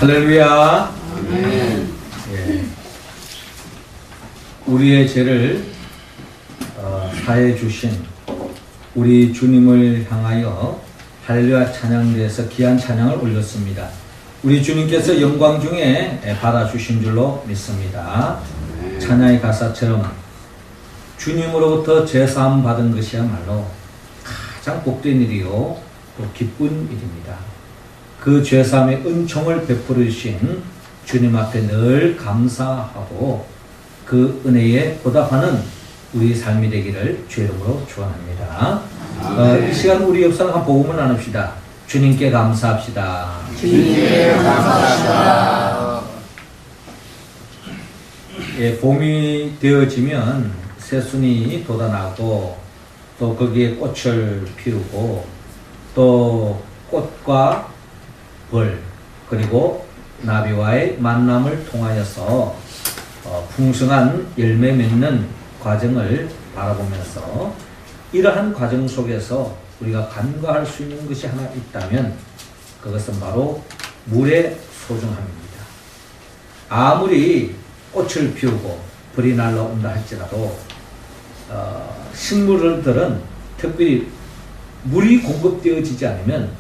할렐루야. 아멘. 예. 우리의 죄를 사해 주신 우리 주님을 향하여 할렐루야 찬양대에서 귀한 찬양을 올렸습니다. 우리 주님께서 영광 중에 받아주신 줄로 믿습니다. 찬양의 가사처럼 주님으로부터 죄사함 받은 것이야말로 가장 복된 일이요 또 기쁜 일입니다. 그 죄사함의 은총을 베풀어 주신 주님 앞에 늘 감사하고 그 은혜에 보답하는 우리 삶이 되기를 주의 이름으로 축원합니다. 이 시간 우리 옆사람 한 복음을 나눕시다. 주님께 감사합시다. 주님께 감사합시다. 예, 봄이 되어지면 새순이 돋아나고 또 거기에 꽃을 피우고 또 꽃과 벌 그리고 나비와의 만남을 통하여서 풍성한 열매 맺는 과정을 바라보면서 이러한 과정 속에서 우리가 간과할 수 있는 것이 하나 있다면 그것은 바로 물의 소중함입니다. 아무리 꽃을 피우고 벌이 날라온다 할지라도 식물들은 특별히 물이 공급되어지지 않으면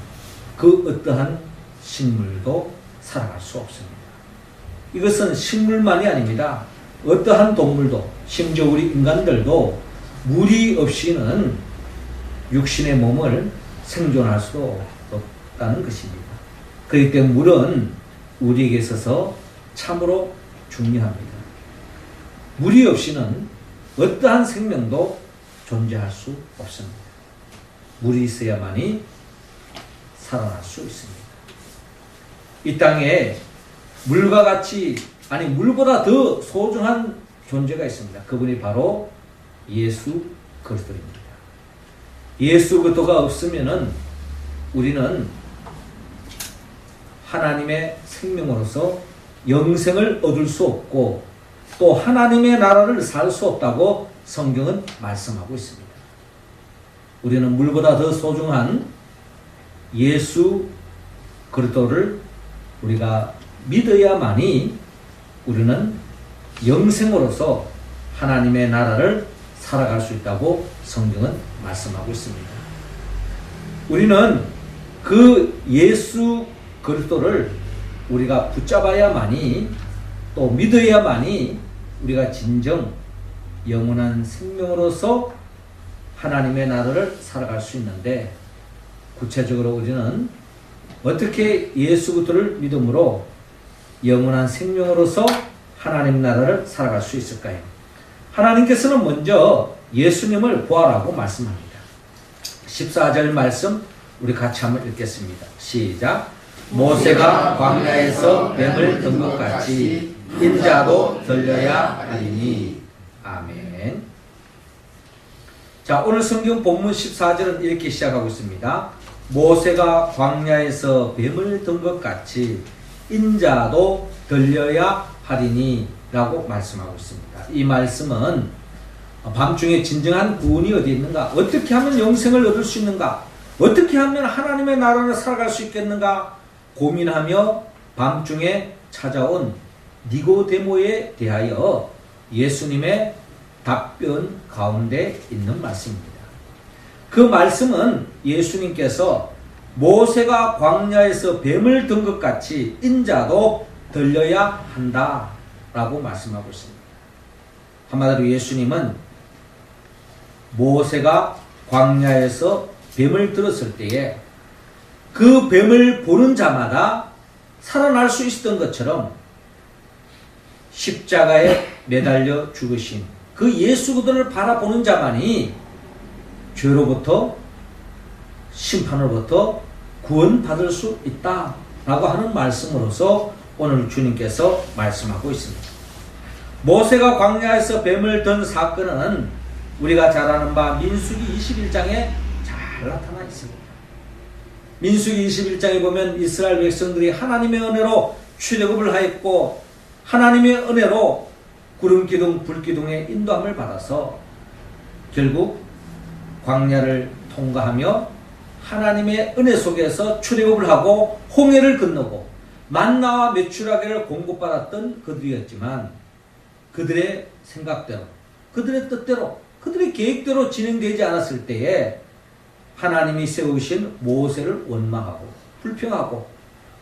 그 어떠한 식물도 살아갈 수 없습니다. 이것은 식물만이 아닙니다. 어떠한 동물도 심지어 우리 인간들도 물이 없이는 육신의 몸을 생존할 수도 없다는 것입니다. 그렇기 때문에 물은 우리에게 있어서 참으로 중요합니다. 물이 없이는 어떠한 생명도 존재할 수 없습니다. 물이 있어야만이 살아날 수 있습니다. 이 땅에 물과 같이 아니 물보다 더 소중한 존재가 있습니다. 그분이 바로 예수 그리스도입니다. 예수 그리스도가 없으면은 우리는 하나님의 생명으로서 영생을 얻을 수 없고 또 하나님의 나라를 살 수 없다고 성경은 말씀하고 있습니다. 우리는 물보다 더 소중한 예수 그리스도를 우리가 믿어야만이 우리는 영생으로서 하나님의 나라를 살아갈 수 있다고 성경은 말씀하고 있습니다. 우리는 그 예수 그리스도를 우리가 붙잡아야만이 또 믿어야만이 우리가 진정 영원한 생명으로서 하나님의 나라를 살아갈 수 있는데 구체적으로 우리는 어떻게 예수 그리스도를 믿음으로 영원한 생명으로서 하나님 나라를 살아갈 수 있을까요? 하나님께서는 먼저 예수님을 부활하고 말씀합니다. 14절 말씀 우리 같이 한번 읽겠습니다. 시작. 모세가 광야에서 뱀을 든 것 같이 인자도 들려야 하리니. 아멘. 자, 오늘 성경 본문 14절은 이렇게 시작하고 있습니다. 모세가 광야에서 뱀을 든 것 같이 인자도 들려야 하리니 라고 말씀하고 있습니다. 이 말씀은 밤중에 진정한 구원이 어디 있는가? 어떻게 하면 영생을 얻을 수 있는가? 어떻게 하면 하나님의 나라를 살아갈 수 있겠는가? 고민하며 밤중에 찾아온 니고데모에 대하여 예수님의 답변 가운데 있는 말씀입니다. 그 말씀은 예수님께서 모세가 광야에서 뱀을 든 것 같이 인자도 들려야 한다 라고 말씀하고 있습니다. 한마디로 예수님은 모세가 광야에서 뱀을 들었을 때에 그 뱀을 보는 자마다 살아날 수 있었던 것처럼 십자가에 매달려 죽으신 그 예수 그리스도를 바라보는 자만이 죄로부터 심판으로부터 구원받을 수 있다라고 하는 말씀으로서 오늘 주님께서 말씀하고 있습니다. 모세가 광야에서 뱀을 든 사건은 우리가 잘 아는 바 민수기 21장에 잘 나타나 있습니다. 민수기 21장에 보면 이스라엘 백성들이 하나님의 은혜로 출애굽을 하였고 하나님의 은혜로 구름기둥 불기둥의 인도함을 받아서 결국 광야를 통과하며 하나님의 은혜 속에서 출애굽을 하고 홍해를 건너고 만나와 메추라기를 공급받았던 그들이었지만 그들의 생각대로, 그들의 뜻대로, 그들의 계획대로 진행되지 않았을 때에 하나님이 세우신 모세를 원망하고 불평하고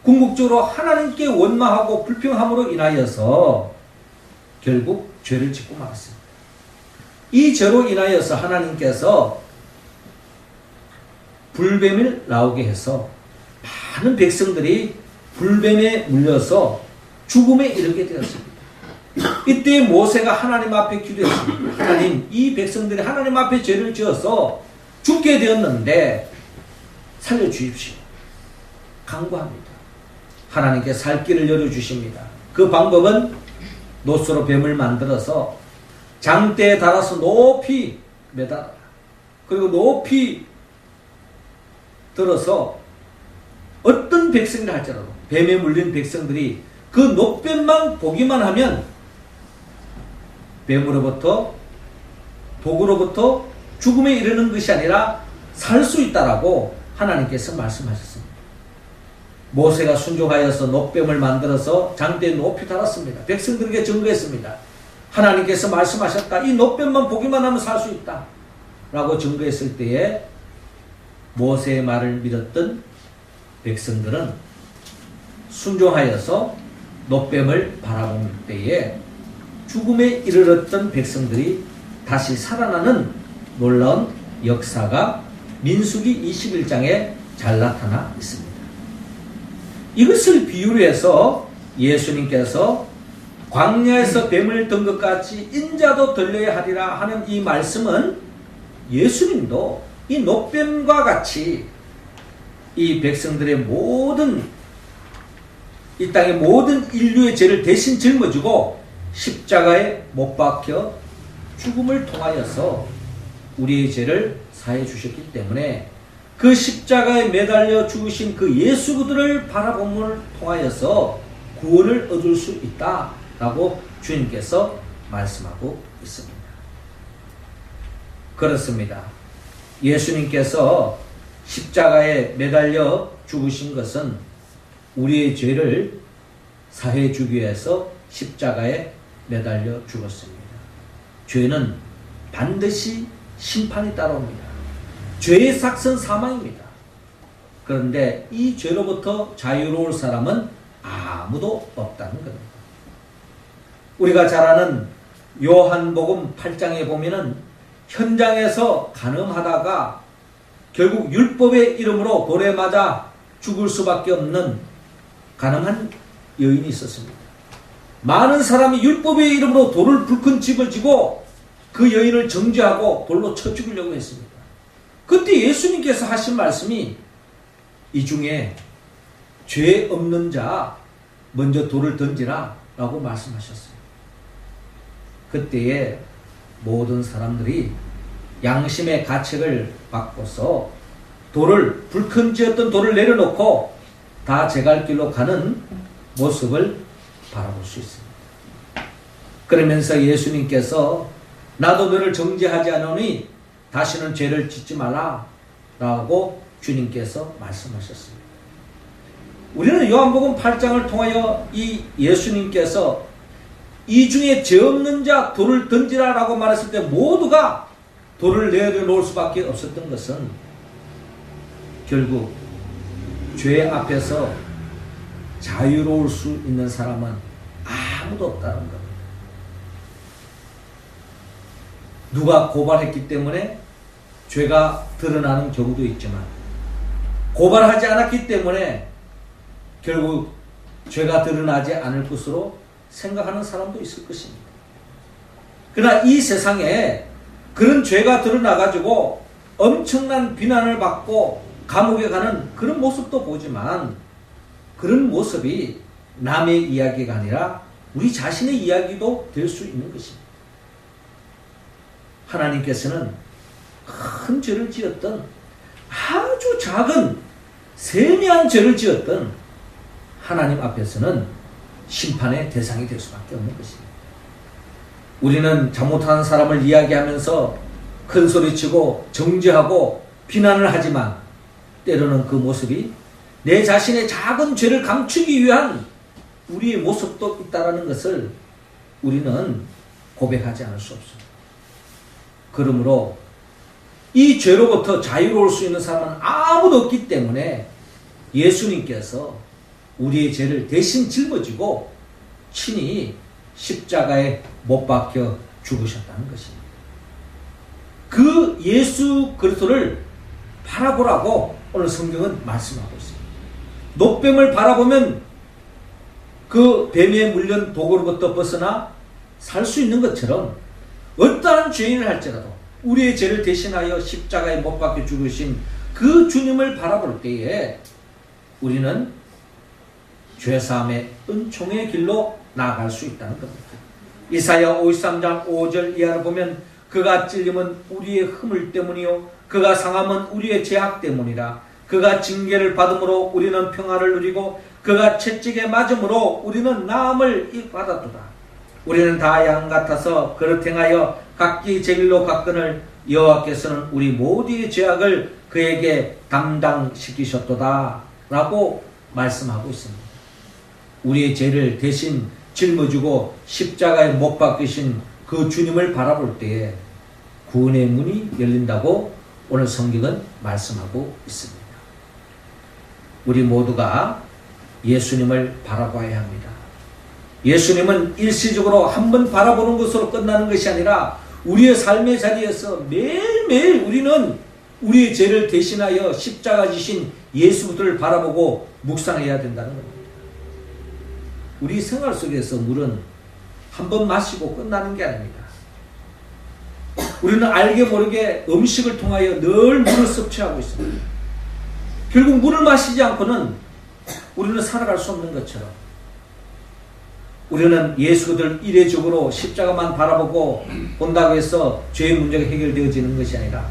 궁극적으로 하나님께 원망하고 불평함으로 인하여서 결국 죄를 짓고 말았습니다. 이 죄로 인하여서 하나님께서 불뱀을 나오게 해서 많은 백성들이 불뱀에 물려서 죽음에 이르게 되었습니다. 이때 모세가 하나님 앞에 기도했습니다. 하나님, 이 백성들이 하나님 앞에 죄를 지어서 죽게 되었는데 살려주십시오. 간구합니다. 하나님께 살 길을 열어주십니다. 그 방법은 노스로 뱀을 만들어서 장대에 달아서 높이 매달아라. 그리고 높이 들어서 어떤 백성이라 할지라도 뱀에 물린 백성들이 그 녹뱀만 보기만 하면 뱀으로부터 독으로부터 죽음에 이르는 것이 아니라 살 수 있다라고 하나님께서 말씀하셨습니다. 모세가 순종하여서 녹뱀을 만들어서 장대에 높이 달았습니다. 백성들에게 증거했습니다. 하나님께서 말씀하셨다. 이 녹뱀만 보기만 하면 살 수 있다 라고 증거했을 때에 모세의 말을 믿었던 백성들은 순종하여서 녹뱀을 바라볼 때에 죽음에 이르렀던 백성들이 다시 살아나는 놀라운 역사가 민수기 21장에 잘 나타나 있습니다. 이것을 비유로 해서 예수님께서 광야에서 뱀을 든 것 같이 인자도 들려야 하리라 하는 이 말씀은 예수님도 이 녹뱀과 같이 이 백성들의 모든 이 땅의 모든 인류의 죄를 대신 짊어지고 십자가에 못 박혀 죽음을 통하여서 우리의 죄를 사해 주셨기 때문에 그 십자가에 매달려 죽으신 그 예수 그들을 바라봄을 통하여서 구원을 얻을 수 있다라고 주님께서 말씀하고 있습니다. 그렇습니다. 예수님께서 십자가에 매달려 죽으신 것은 우리의 죄를 사해 주기 위해서 십자가에 매달려 죽었습니다. 죄는 반드시 심판이 따라옵니다. 죄의 삭은 사망입니다. 그런데 이 죄로부터 자유로울 사람은 아무도 없다는 겁니다. 우리가 잘 아는 요한복음 8장에 보면은 현장에서 간음하다가 결국 율법의 이름으로 돌에 맞아 죽을 수밖에 없는 간음한 여인이 있었습니다. 많은 사람이 율법의 이름으로 돌을 불큰 집을 지고 그 여인을 정죄하고 돌로 쳐 죽이려고 했습니다. 그때 예수님께서 하신 말씀이 이 중에 죄 없는 자 먼저 돌을 던지라 라고 말씀하셨어요. 그때에 모든 사람들이 양심의 가책을 받고서 돌을 불큰 지었던 돌을 내려놓고 다 제갈 길로 가는 모습을 바라볼 수 있습니다. 그러면서 예수님께서 나도 너를 정죄하지 않으니 다시는 죄를 짓지 말라 라고 주님께서 말씀하셨습니다. 우리는 요한복음 8장을 통하여 이 예수님께서 이 중에 죄 없는 자 돌을 던지라 라고 말했을 때 모두가 돌을 내려놓을 수밖에 없었던 것은 결국 죄 앞에서 자유로울 수 있는 사람은 아무도 없다는 겁니다. 누가 고발했기 때문에 죄가 드러나는 경우도 있지만 고발하지 않았기 때문에 결국 죄가 드러나지 않을 것으로 생각하는 사람도 있을 것입니다. 그러나 이 세상에 그런 죄가 드러나가지고 엄청난 비난을 받고 감옥에 가는 그런 모습도 보지만 그런 모습이 남의 이야기가 아니라 우리 자신의 이야기도 될 수 있는 것입니다. 하나님께서는 큰 죄를 지었던 아주 작은 세미한 죄를 지었던 하나님 앞에서는 심판의 대상이 될 수밖에 없는 것입니다. 우리는 잘못하는 사람을 이야기하면서 큰소리치고 정죄하고 비난을 하지만 때로는 그 모습이 내 자신의 작은 죄를 감추기 위한 우리의 모습도 있다는 것을 우리는 고백하지 않을 수 없습니다. 그러므로 이 죄로부터 자유로울 수 있는 사람은 아무도 없기 때문에 예수님께서 우리의 죄를 대신 짊어지고 친히 십자가에 못 박혀 죽으셨다는 것입니다. 그 예수 그리스도를 바라보라고 오늘 성경은 말씀하고 있습니다. 노뱀을 바라보면 그 뱀에 물린 독으로부터 벗어나 살 수 있는 것처럼 어떠한 죄인을 할지라도 우리의 죄를 대신하여 십자가에 못 박혀 죽으신 그 주님을 바라볼 때에 우리는 죄사함의 은총의 길로 나아갈 수 있다는 겁니다. 이사야 53장 5절 이하를 보면 그가 찔림은 우리의 허물 때문이요 그가 상함은 우리의 죄악 때문이라. 그가 징계를 받음으로 우리는 평화를 누리고 그가 채찍에 맞음으로 우리는 나음을 받았도다. 우리는 다 양 같아서 그릇 행하여 각기 제 길로 갔거늘 여호와께서는 우리 모두의 죄악을 그에게 담당시키셨도다 라고 말씀하고 있습니다. 우리의 죄를 대신 짊어지고 십자가에 못 박히신 그 주님을 바라볼 때에 구원의 문이 열린다고 오늘 성경은 말씀하고 있습니다. 우리 모두가 예수님을 바라봐야 합니다. 예수님은 일시적으로 한번 바라보는 것으로 끝나는 것이 아니라 우리의 삶의 자리에서 매일매일 우리는 우리의 죄를 대신하여 십자가 지신 예수를 바라보고 묵상해야 된다는 겁니다. 우리 생활 속에서 물은 한 번 마시고 끝나는 게 아닙니다. 우리는 알게 모르게 음식을 통하여 늘 물을 섭취하고 있습니다. 결국 물을 마시지 않고는 우리는 살아갈 수 없는 것처럼 우리는 예수들 이례적으로 십자가만 바라보고 본다고 해서 죄의 문제가 해결되어지는 것이 아니라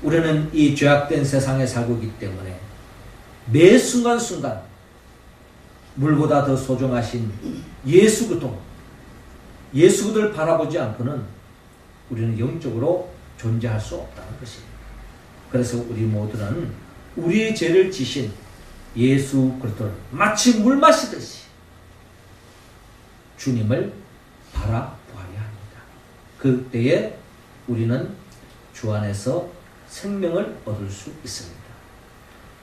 우리는 이 죄악된 세상에 살고 있기 때문에 매 순간순간 물보다 더 소중하신 예수를 바라보지 않고는 우리는 영적으로 존재할 수 없다는 것입니다. 그래서 우리 모두는 우리의 죄를 지신 예수 그리스도를 마치 물 마시듯이 주님을 바라보아야 합니다. 그때에 우리는 주 안에서 생명을 얻을 수 있습니다.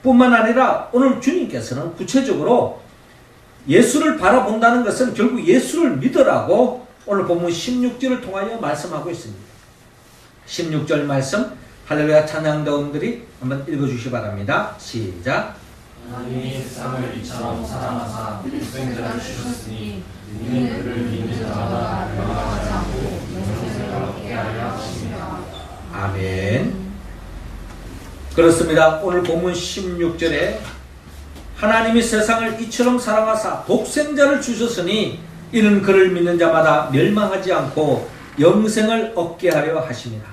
뿐만 아니라 오늘 주님께서는 구체적으로 예수를 바라본다는 것은 결국 예수를 믿으라고 오늘 본문 16절을 통하여 말씀하고 있습니다. 16절 말씀 할렐루야 찬양대원들이 한번 읽어주시기 바랍니다. 시작. 하나님이 세상을 이처럼 사랑하사 독생자를 주셨으니 이는 그를 믿는 자마다 멸망하지 않고 영생을 얻게 하려 하십니다. 아멘. 그렇습니다. 오늘 본문 16절에 하나님이 세상을 이처럼 사랑하사 독생자를 주셨으니 이는 그를 믿는 자마다 멸망하지 않고 영생을 얻게 하려 하십니다.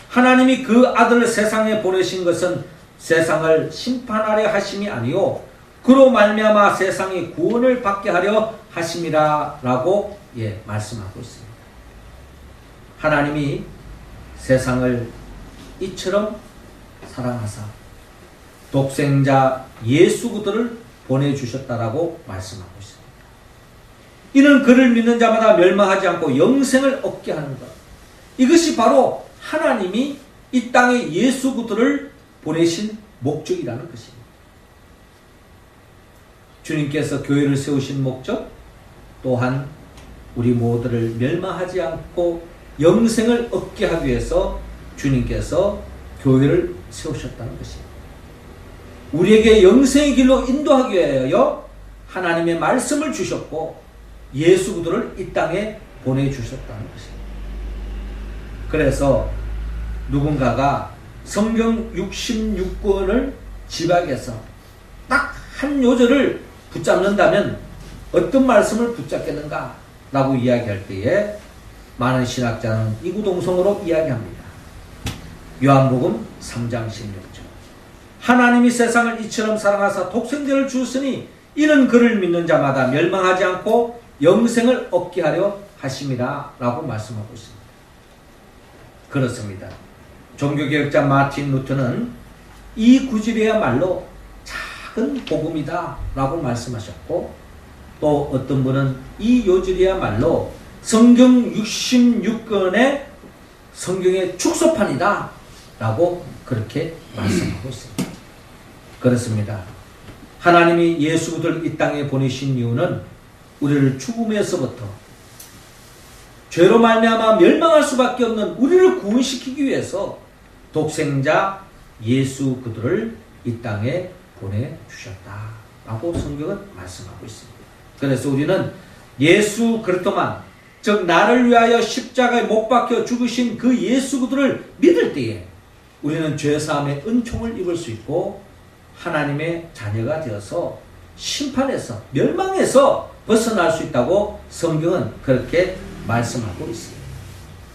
하나님이 그 아들을 세상에 보내신 것은 세상을 심판하려 하심이 아니요 그로 말미암아 세상이 구원을 받게 하려 하심이라 라고 말씀하고 있습니다. 하나님이 세상을 이처럼 사랑하사 독생자 예수 그리스도를 보내주셨다라고 말씀하고 있습니다. 이는 그를 믿는 자마다 멸망하지 않고 영생을 얻게 하는 것. 이것이 바로 하나님이 이 땅에 예수 그리스도를 보내신 목적이라는 것입니다. 주님께서 교회를 세우신 목적 또한 우리 모두를 멸망하지 않고 영생을 얻게 하기 위해서 주님께서 교회를 세우셨다는 것입니다. 우리에게 영생의 길로 인도하기 위하여 하나님의 말씀을 주셨고 예수 그리스도를 이 땅에 보내주셨다는 것입니다. 그래서 누군가가 성경 66권을 지박해서 딱 한 요절을 붙잡는다면 어떤 말씀을 붙잡겠는가 라고 이야기할 때에 많은 신학자는 이구동성으로 이야기합니다. 요한복음 3장 16절 하나님이 세상을 이처럼 사랑하사 독생자를 주었으니 이는 그를 믿는 자마다 멸망하지 않고 영생을 얻게 하려 하심이라 라고 말씀하고 있습니다. 그렇습니다. 종교개혁자 마틴 루터는 이 구절이야말로 작은 복음이다 라고 말씀하셨고, 또 어떤 분은 이 요절이야말로 성경 66권의 성경의 축소판이다 라고 그렇게 말씀하고 있습니다. 그렇습니다. 하나님이 예수 그리스도를 이 땅에 보내신 이유는 우리를 죽음에서부터 죄로 말미암아 멸망할 수밖에 없는 우리를 구원시키기 위해서 독생자 예수 그리스도를 이 땅에 보내주셨다라고 성경은 말씀하고 있습니다. 그래서 우리는 예수 그리스도만, 즉 나를 위하여 십자가에 못 박혀 죽으신 그 예수 그리스도를 믿을 때에 우리는 죄사함의 은총을 입을 수 있고 하나님의 자녀가 되어서 심판에서, 멸망에서 벗어날 수 있다고 성경은 그렇게 말씀하고 있습니다.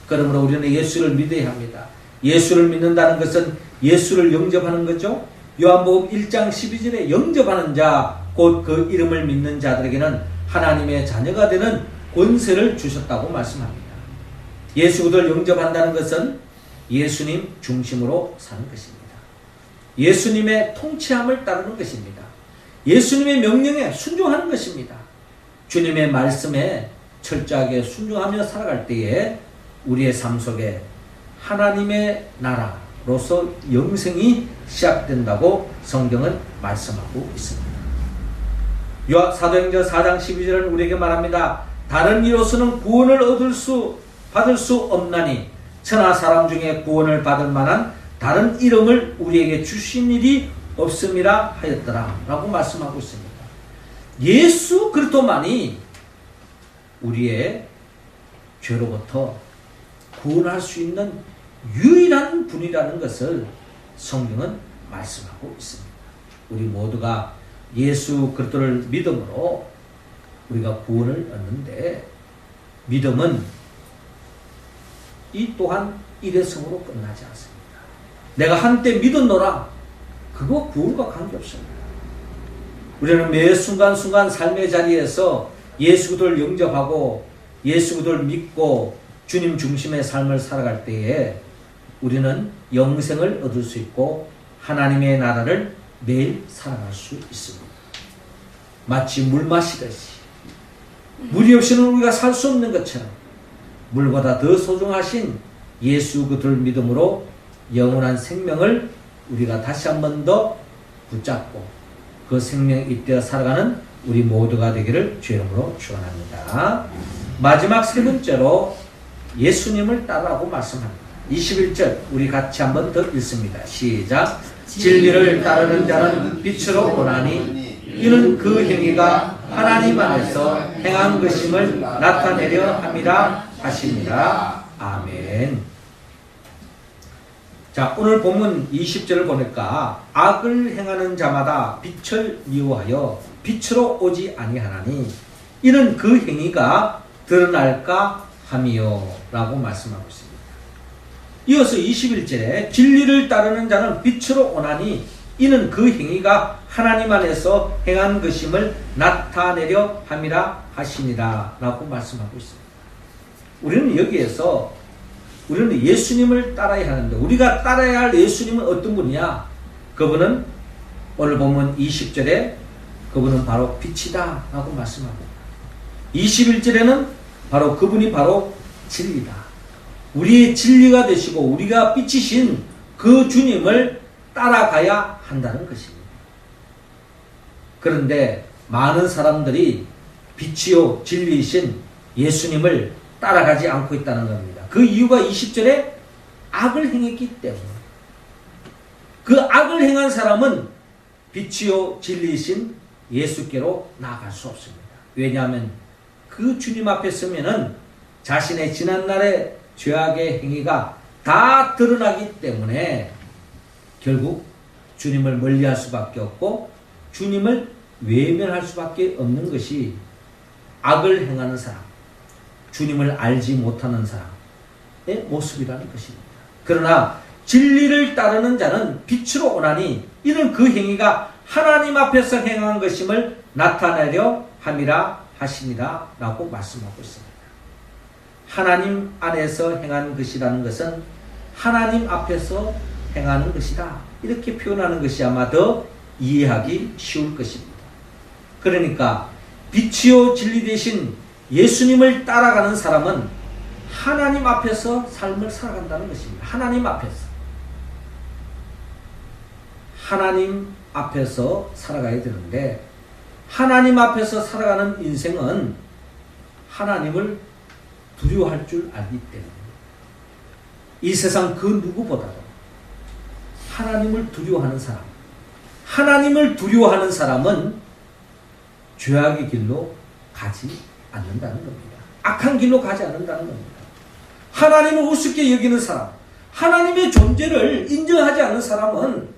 그러므로 우리는 예수를 믿어야 합니다. 예수를 믿는다는 것은 예수를 영접하는 거죠. 요한복음 1장 12절에 영접하는 자, 곧 그 이름을 믿는 자들에게는 하나님의 자녀가 되는 권세를 주셨다고 말씀합니다. 예수 그리스도를 영접한다는 것은 예수님 중심으로 사는 것입니다. 예수님의 통치함을 따르는 것입니다. 예수님의 명령에 순종하는 것입니다. 주님의 말씀에 철저하게 순종하며 살아갈 때에 우리의 삶 속에 하나님의 나라로서 영생이 시작된다고 성경은 말씀하고 있습니다. 사도행전 4장 12절은 우리에게 말합니다. 다른 이로서는 구원을 받을 수 없나니 천하 사람 중에 구원을 받을 만한 다른 이름을 우리에게 주신 일이 없음이라 하였더라 라고 말씀하고 있습니다. 예수 그리스도만이 우리의 죄로부터 구원할 수 있는 유일한 분이라는 것을 성경은 말씀하고 있습니다. 우리 모두가 예수 그리스도를 믿음으로 우리가 구원을 얻는데, 믿음은 이 또한 일회성으로 끝나지 않습니다. 내가 한때 믿었노라, 그거 구원과 관계없습니다. 우리는 매 순간순간 삶의 자리에서 예수 그리스도를 영접하고 예수 그리스도를 믿고 주님 중심의 삶을 살아갈 때에 우리는 영생을 얻을 수 있고 하나님의 나라를 매일 살아갈 수 있습니다. 마치 물 마시듯이 물이 없이는 우리가 살 수 없는 것처럼 물보다 더 소중하신 예수 그리스도를 믿음으로 영원한 생명을 우리가 다시 한 번 더 붙잡고 그 생명에 잇대어 살아가는 우리 모두가 되기를 주의 이름으로 축원합니다. 마지막 세 번째로 예수님을 따르라고 말씀합니다. 21절 우리 같이 한 번 더 읽습니다. 시작. 진리를 따르는 자는 빛으로 오나니 이는 그 행위가 하나님 안에서 행한 것임을 나타내려 함이라 하십니다. 아멘. 자, 오늘 본문 20절을 보니까 악을 행하는 자마다 빛을 미워하여 빛으로 오지 아니하나니 이는 그 행위가 드러날까 함이요 라고 말씀하고 있습니다. 이어서 21절에 진리를 따르는 자는 빛으로 오나니 이는 그 행위가 하나님 안에서 행한 것임을 나타내려 함이라 하시니라 라고 말씀하고 있습니다. 우리는 여기에서 우리는 예수님을 따라야 하는데 우리가 따라야 할 예수님은 어떤 분이냐? 그분은 오늘 보면 20절에 그분은 바로 빛이다 라고 말씀합니다. 21절에는 바로 그분이 바로 진리다. 우리의 진리가 되시고 우리가 빛이신 그 주님을 따라가야 한다는 것입니다. 그런데 많은 사람들이 빛이요 진리이신 예수님을 따라가지 않고 있다는 겁니다. 그 이유가 20절에 악을 행했기 때문에. 그 악을 행한 사람은 빛이요 진리이신 예수께로 나아갈 수 없습니다. 왜냐하면 그 주님 앞에 서면은 자신의 지난날의 죄악의 행위가 다 드러나기 때문에 결국 주님을 멀리할 수밖에 없고 주님을 외면할 수밖에 없는 것이 악을 행하는 사람, 주님을 알지 못하는 사람의 모습이라는 것입니다. 그러나 진리를 따르는 자는 빛으로 오나니 이는 그 행위가 하나님 앞에서 행한 것임을 나타내려 함이라 하시니라 라고 말씀하고 있습니다. 하나님 안에서 행한 것이라는 것은 하나님 앞에서 행하는 것이다. 이렇게 표현하는 것이 아마 더 이해하기 쉬울 것입니다. 그러니까 빛이요 진리 되신 예수님을 따라가는 사람은 하나님 앞에서 삶을 살아간다는 것입니다. 하나님 앞에서. 하나님 앞에서 살아가야 되는데 하나님 앞에서 살아가는 인생은 하나님을 두려워할 줄 알기 때문에 이 세상 그 누구보다도 하나님을 두려워하는 사람, 하나님을 두려워하는 사람은 죄악의 길로 가지 않는다는 겁니다. 악한 길로 가지 않는다는 겁니다. 하나님을 우습게 여기는 사람, 하나님의 존재를 인정하지 않는 사람은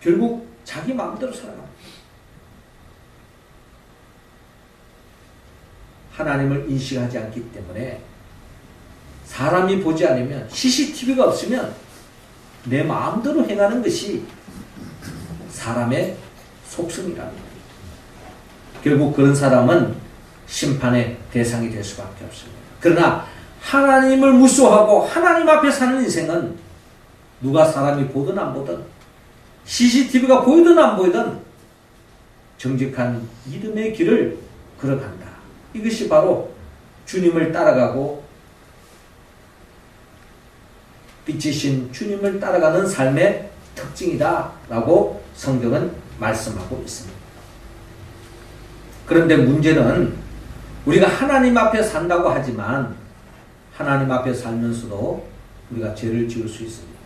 결국 자기 마음대로 살아갑니다. 하나님을 인식하지 않기 때문에 사람이 보지 않으면 CCTV가 없으면 내 마음대로 행하는 것이 사람의 속성이랍니다. 결국 그런 사람은 심판의 대상이 될 수밖에 없습니다. 그러나 하나님을 무서워하고 하나님 앞에 사는 인생은 누가 사람이 보든 안 보든 CCTV가 보이든 안 보이든 정직한 믿음의 길을 걸어간다. 이것이 바로 주님을 따라가고 빛이신 주님을 따라가는 삶의 특징이다 라고 성경은 말씀하고 있습니다. 그런데 문제는 우리가 하나님 앞에 산다고 하지만 하나님 앞에 살면서도 우리가 죄를 지을 수 있습니다.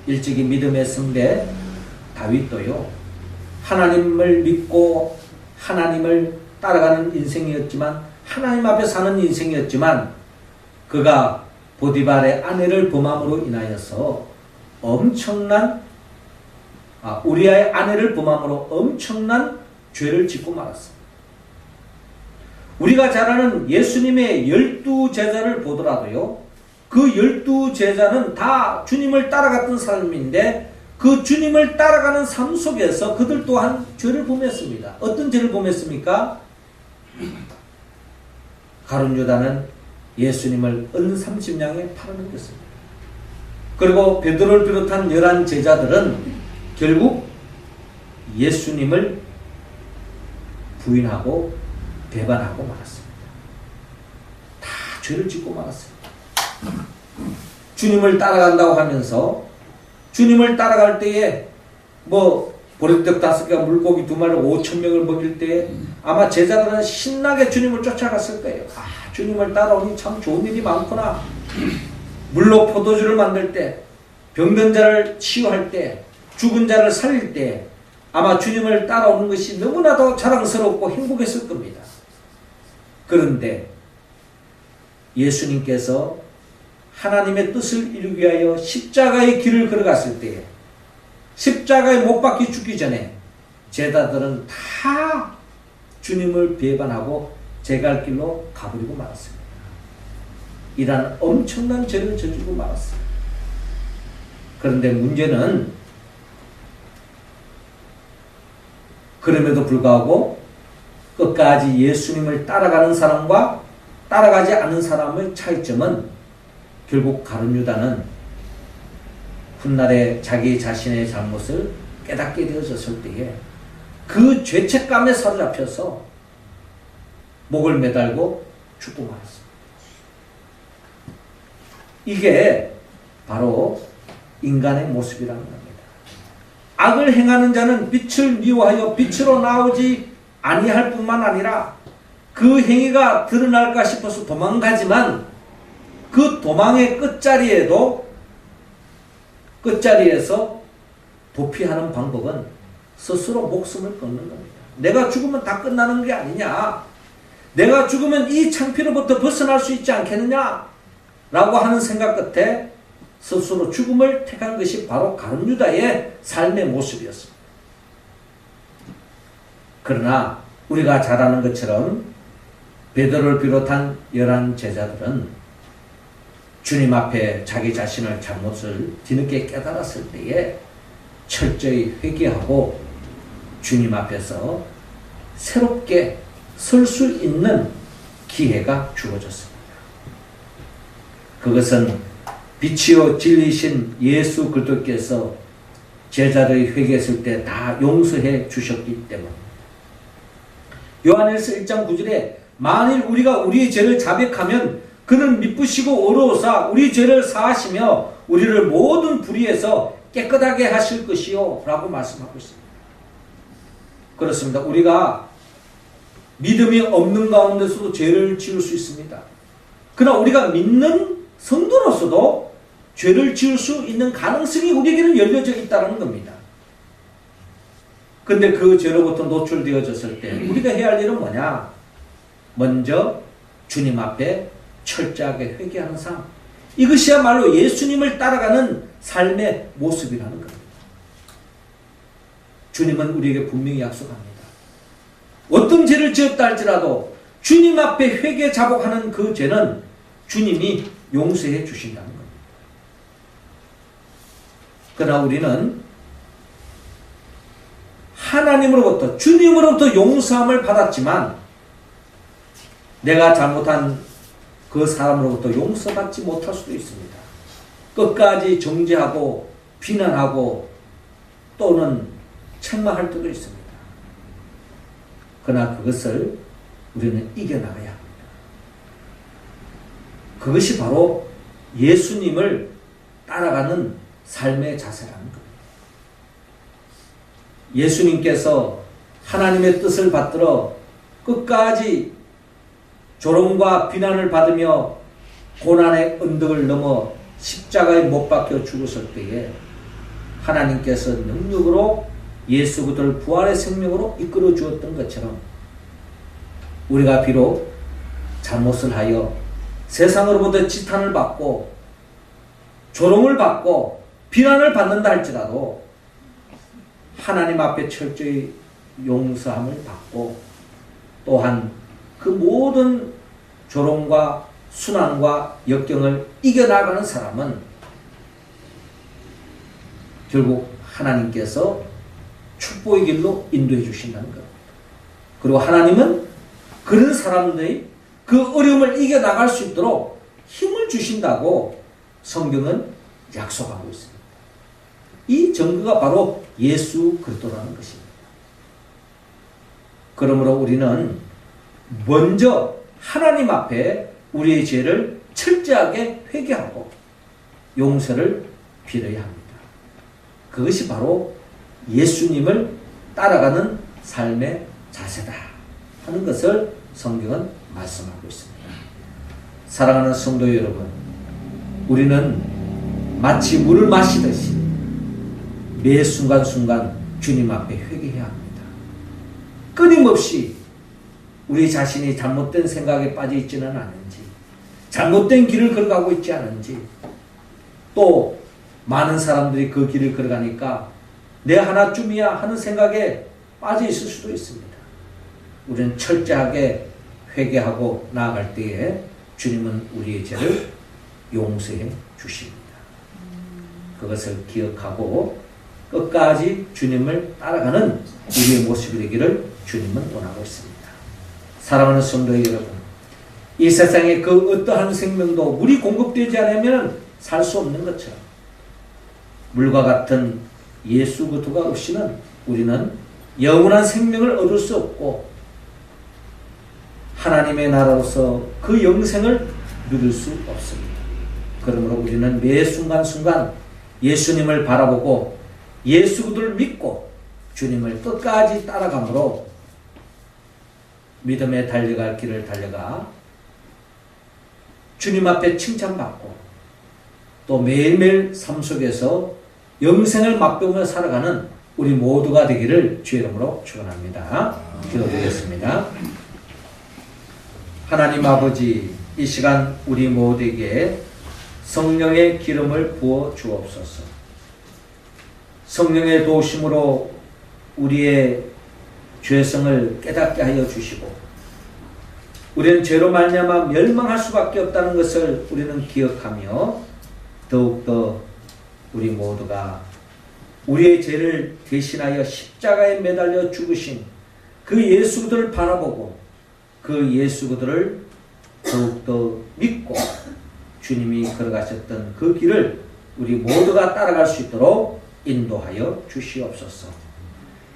일찍이 믿음의 성대 다윗도요, 하나님을 믿고 하나님을 따라가는 인생이었지만 하나님 앞에 사는 인생이었지만 그가 보디발의 아내를 범함으로 인하여서 우리아의 아내를 범함으로 엄청난 죄를 짓고 말았습니다. 우리가 잘 아는 예수님의 12제자를 보더라도요, 그 12제자는 다 주님을 따라갔던 사람인데 그 주님을 따라가는 삶 속에서 그들 또한 죄를 범했습니다. 어떤 죄를 범했습니까? 가룟 유다는 예수님을 은 30냥에 팔아넘겼습니다. 그리고 베드로를 비롯한 11제자들은 결국 예수님을 부인하고 배반하고 말았습니다. 다 죄를 짓고 말았습니다. 주님을 따라간다고 하면서 주님을 따라갈 때에 보리떡 5개와 물고기 2마리 5,000명을 먹일 때에 아마 제자들은 신나게 주님을 쫓아갔을 거예요. 주님을 따라오니 참 좋은 일이 많구나. 물로 포도주를 만들 때, 병든 자를 치유할 때, 죽은 자를 살릴 때 아마 주님을 따라오는 것이 너무나도 자랑스럽고 행복했을 겁니다. 그런데 예수님께서 하나님의 뜻을 이루기 위하여 십자가의 길을 걸어갔을 때에 십자가에 못 박혀 죽기 전에 제자들은 다 주님을 배반하고 제 갈 길로 가버리고 말았습니다. 이런 엄청난 죄를 저지르고 말았습니다. 그런데 문제는 그럼에도 불구하고 끝까지 예수님을 따라가는 사람과 따라가지 않는 사람의 차이점은 결국 가룟 유다는 훗날에 자기 자신의 잘못을 깨닫게 되어졌을 때에 그 죄책감에 사로잡혀서 목을 매달고 죽고 말았습니다. 이게 바로 인간의 모습이라는 겁니다. 악을 행하는 자는 빛을 미워하여 빛으로 나오지 아니할 뿐만 아니라 그 행위가 드러날까 싶어서 도망가지만 그 도망의 끝자리에서 도피하는 방법은 스스로 목숨을 끊는 겁니다. 내가 죽으면 다 끝나는 게 아니냐, 내가 죽으면 이 창피로부터 벗어날 수 있지 않겠느냐 라고 하는 생각 끝에 스스로 죽음을 택한 것이 바로 가룟 유다의 삶의 모습이었습니다. 그러나 우리가 잘 아는 것처럼 베드로를 비롯한 11제자들은 주님 앞에 자기 자신의 잘못을 뒤늦게 깨달았을 때에 철저히 회개하고 주님 앞에서 새롭게 설 수 있는 기회가 주어졌습니다. 그것은 빛이요 진리신 예수 그리스도께서 제자들이 회개했을 때 다 용서해 주셨기 때문에. 요한일서 1장 9절에 만일 우리가 우리의 죄를 자백하면 그는 미쁘시고 어로오사 우리 죄를 사하시며 우리를 모든 불의에서 깨끗하게 하실 것이요 라고 말씀하고 있습니다. 그렇습니다. 우리가 믿음이 없는 가운데서도 죄를 지을 수 있습니다. 그러나 우리가 믿는 성도로서도 죄를 지을 수 있는 가능성이 우리에게는 열려져 있다는 겁니다. 근데 그 죄로부터 노출되어졌을 때 우리가 해야 할 일은 뭐냐? 먼저 주님 앞에 철저하게 회개하는 삶. 이것이야말로 예수님을 따라가는 삶의 모습이라는 겁니다. 주님은 우리에게 분명히 약속합니다. 어떤 죄를 지었다 할지라도 주님 앞에 회개 자복하는 그 죄는 주님이 용서해 주신다는 겁니다. 그러나 우리는 하나님으로부터 주님으로부터 용서함을 받았지만 내가 잘못한 그 사람으로부터 용서받지 못할 수도 있습니다. 끝까지 정죄하고 비난하고 또는 책망할 때도 있습니다. 그러나 그것을 우리는 이겨나가야 합니다. 그것이 바로 예수님을 따라가는 삶의 자세라는 겁니다. 예수님께서 하나님의 뜻을 받들어 끝까지 조롱과 비난을 받으며 고난의 언덕을 넘어 십자가에 못 박혀 죽었을 때에 하나님께서 능력으로 예수 그리스도를 부활의 생명으로 이끌어 주었던 것처럼 우리가 비록 잘못을 하여 세상으로부터 지탄을 받고 조롱을 받고 비난을 받는다 할지라도 하나님 앞에 철저히 용서함을 받고 또한 그 모든 조롱과 순환과 역경을 이겨나가는 사람은 결국 하나님께서 축복의 길로 인도해 주신다는 겁니다. 그리고 하나님은 그런 사람들이 그 어려움을 이겨나갈 수 있도록 힘을 주신다고 성경은 약속하고 있습니다. 이 증거가 바로 예수 그리스도라는 것입니다. 그러므로 우리는 먼저 하나님 앞에 우리의 죄를 철저하게 회개하고 용서를 빌어야 합니다. 그것이 바로 예수님을 따라가는 삶의 자세다 하는 것을 성경은 말씀하고 있습니다. 사랑하는 성도 여러분, 우리는 마치 물을 마시듯이 매 순간순간 주님 앞에 회개해야 합니다. 끊임없이 우리 자신이 잘못된 생각에 빠져 있지는 않은지, 잘못된 길을 걸어가고 있지 않은지, 또 많은 사람들이 그 길을 걸어가니까 내 하나쯤이야 하는 생각에 빠져 있을 수도 있습니다. 우리는 철저하게 회개하고 나아갈 때에 주님은 우리의 죄를 용서해 주십니다. 그것을 기억하고 끝까지 주님을 따라가는 우리의 모습이 되기를 주님은 원하고 있습니다. 사랑하는 성도 여러분, 이 세상에 그 어떠한 생명도 물이 공급되지 않으면 살 수 없는 것처럼 물과 같은 예수 그리스도가 없이는 우리는 영원한 생명을 얻을 수 없고 하나님의 나라로서 그 영생을 누릴 수 없습니다. 그러므로 우리는 매 순간순간 예수님을 바라보고 예수 그리스도를 믿고 주님을 끝까지 따라감으로 믿음에 달려갈 길을 달려가 주님 앞에 칭찬받고 또 매일매일 삶 속에서 영생을 맛보며 살아가는 우리 모두가 되기를 주의 이름으로 축원합니다. 기도드리겠습니다. 하나님 아버지, 이 시간 우리 모두에게 성령의 기름을 부어 주옵소서. 성령의 도우심으로 우리의 죄성을 깨닫게 하여 주시고 우리는 죄로 말미암아 멸망할 수밖에 없다는 것을 우리는 기억하며 더욱더 우리 모두가 우리의 죄를 대신하여 십자가에 매달려 죽으신 그 예수 그리스도를 바라보고 그 예수 그리스도를 더욱더 믿고 주님이 걸어가셨던 그 길을 우리 모두가 따라갈 수 있도록 인도하여 주시옵소서.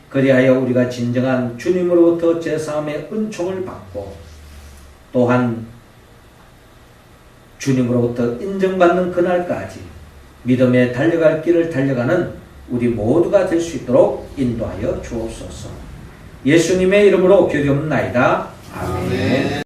그리하여 우리가 진정한 주님으로부터 제사함의 은총을 받고 또한 주님으로부터 인정받는 그날까지 믿음에 달려갈 길을 달려가는 우리 모두가 될 수 있도록 인도하여 주옵소서. 예수님의 이름으로 기도하옵나이다. 아멘.